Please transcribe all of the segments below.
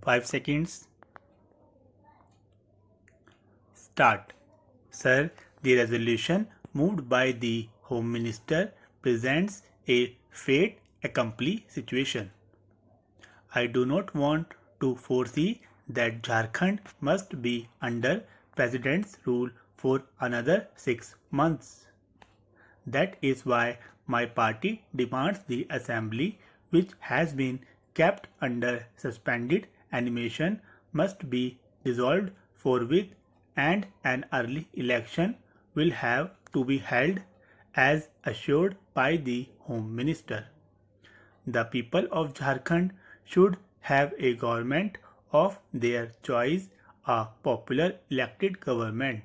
5 seconds. Start. Sir, the resolution moved by the Home Minister presents a fait accompli situation. I do not want to foresee that Jharkhand must be under President's rule for another 6 months. That is why my party demands the assembly, which has been kept under suspended animation, must be dissolved forthwith, and an early election will have to be held as assured by the Home Minister. The people of Jharkhand should have a government of their choice, a popular elected government.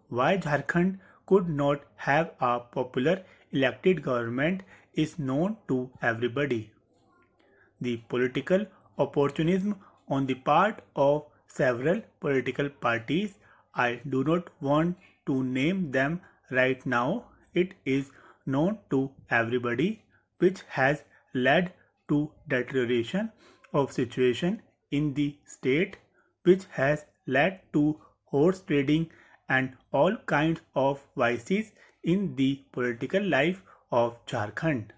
Why Jharkhand could not have a popular elected government is known to everybody. The political opportunism on the part of several political parties, I do not want to name them right now, it is known to everybody, which has led to deterioration of situation in the state, which has led to horse trading and all kinds of vices in the political life of Jharkhand.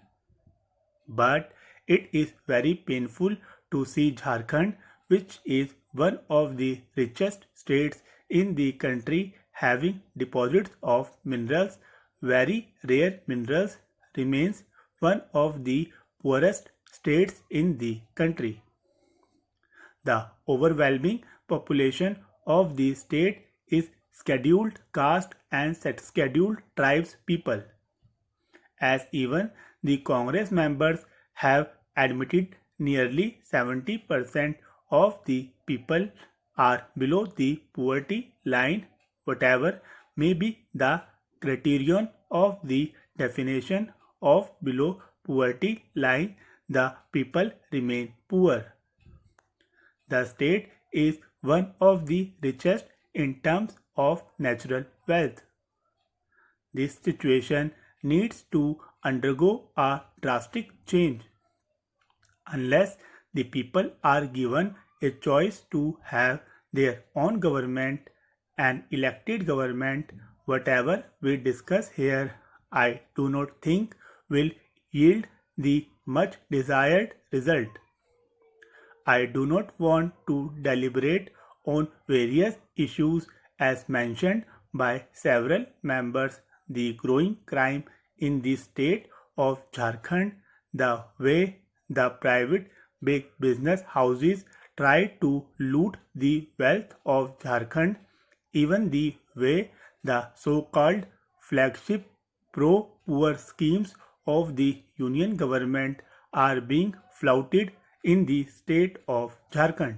But it is very painful to see Jharkhand, which is one of the richest states in the country, having deposits of minerals, very rare minerals, remains one of the poorest states in the country. The overwhelming population of the state is scheduled caste and scheduled tribes people, as even the Congress members have admitted nearly 70% of the people are below the poverty line, whatever may be the criterion of the definition of below poverty line, the people remain poor. The state is one of the richest in terms of natural wealth. This situation needs to undergo a drastic change. Unless the people are given a choice to have their own government, an elected government, whatever we discuss here, I do not think will yield the much desired result. I do not want to deliberate on various issues as mentioned by several members, the growing crime in the state of Jharkhand, the way the private big business houses try to loot the wealth of Jharkhand, even the way the so-called flagship pro-poor schemes of the union government are being flouted in the state of Jharkhand.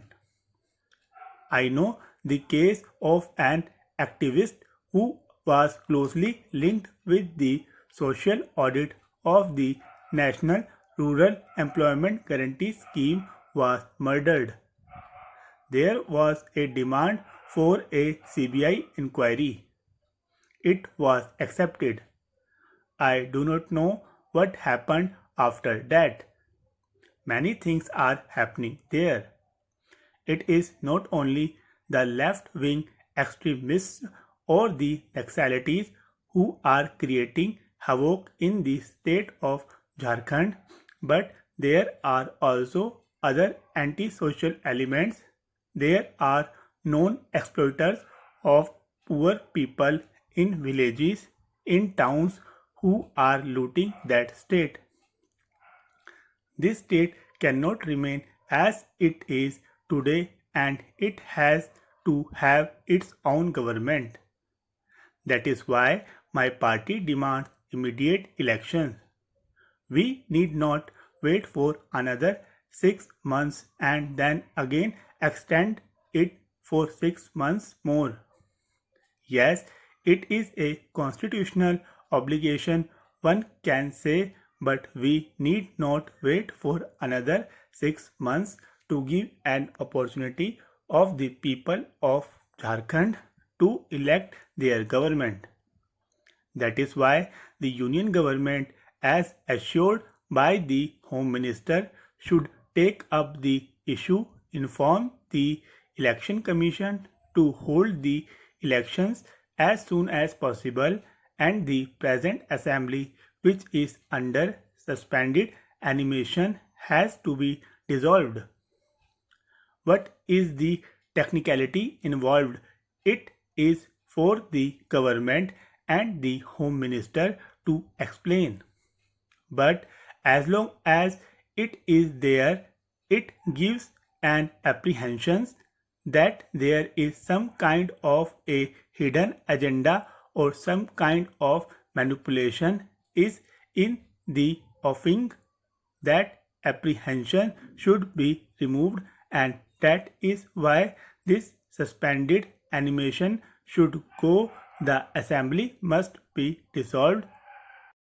I know the case of an activist who was closely linked with the social audit of the National Rural Employment Guarantee Scheme was murdered. There was a demand for a CBI inquiry. It was accepted. I do not know what happened after that. Many things are happening there. It is not only the left-wing extremists or the Naxalites who are creating havoc in the state of Jharkhand, but there are also other anti-social elements. There are known exploiters of poor people in villages, in towns who are looting that state. This state cannot remain as it is today and it has to have its own government. That is why my party demands immediate elections. We need not wait for another 6 months and then again extend it for 6 months more. Yes, it is a constitutional obligation, one can say, but we need not wait for another 6 months to give an opportunity of the people of Jharkhand to elect their government. That is why the union government, as assured by the Home Minister, should take up the issue inform the Election Commission to hold the elections as soon as possible, and the present assembly, which is under suspended animation, has to be dissolved. What is the technicality involved? It is for the government and the Home Minister to explain. But as long as it is there, it gives an apprehension that there is some kind of a hidden agenda or some kind of manipulation is in the offing. That apprehension should be removed, and that is why this suspended animation should go. The assembly must be dissolved.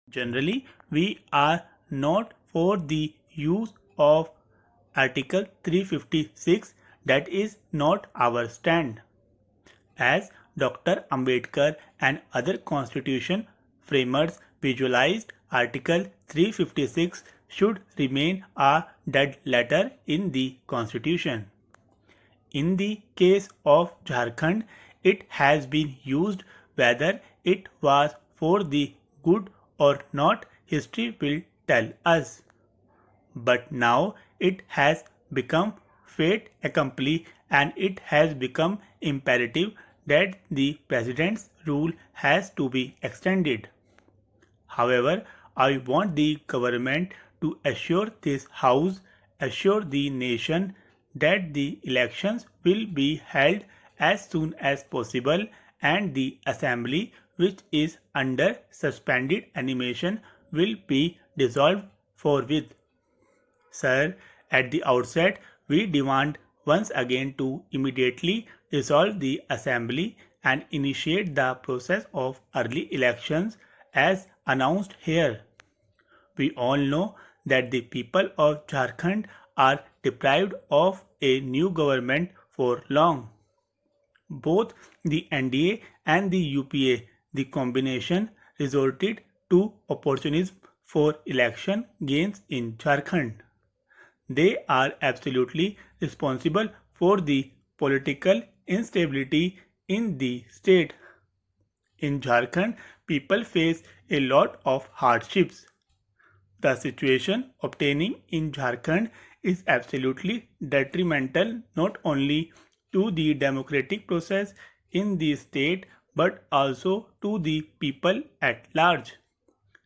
Generally, we are not for the use of Article 356. That is not our stand. As Dr. Ambedkar and other constitution framers visualized, Article 356 should remain a dead letter in the constitution. In the case of Jharkhand, it has been used. Whether it was for the good or not, history will tell us. But now it has become fait accompli, and it has become imperative that the president's rule has to be extended. However, I want the government to assure this House, assure the nation, that the elections will be held as soon as possible, and the assembly, which is under suspended animation, will be dissolved forthwith. Sir, at the outset, we demand once again to immediately dissolve the assembly and initiate the process of early elections as announced here. We all know that the people of Jharkhand are deprived of a new government for long. Both the NDA and the UPA, the combination, resorted to opportunism for election gains in Jharkhand. They are absolutely responsible for the political instability in the state. In Jharkhand, people face a lot of hardships. The situation obtaining in Jharkhand is absolutely detrimental not only to the democratic process in the state but also to the people at large.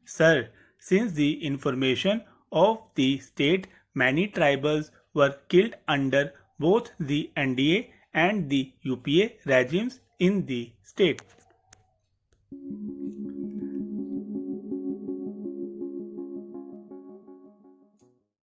Sir, since the information of the state, many tribals were killed under both the NDA and the UPA regimes in the state.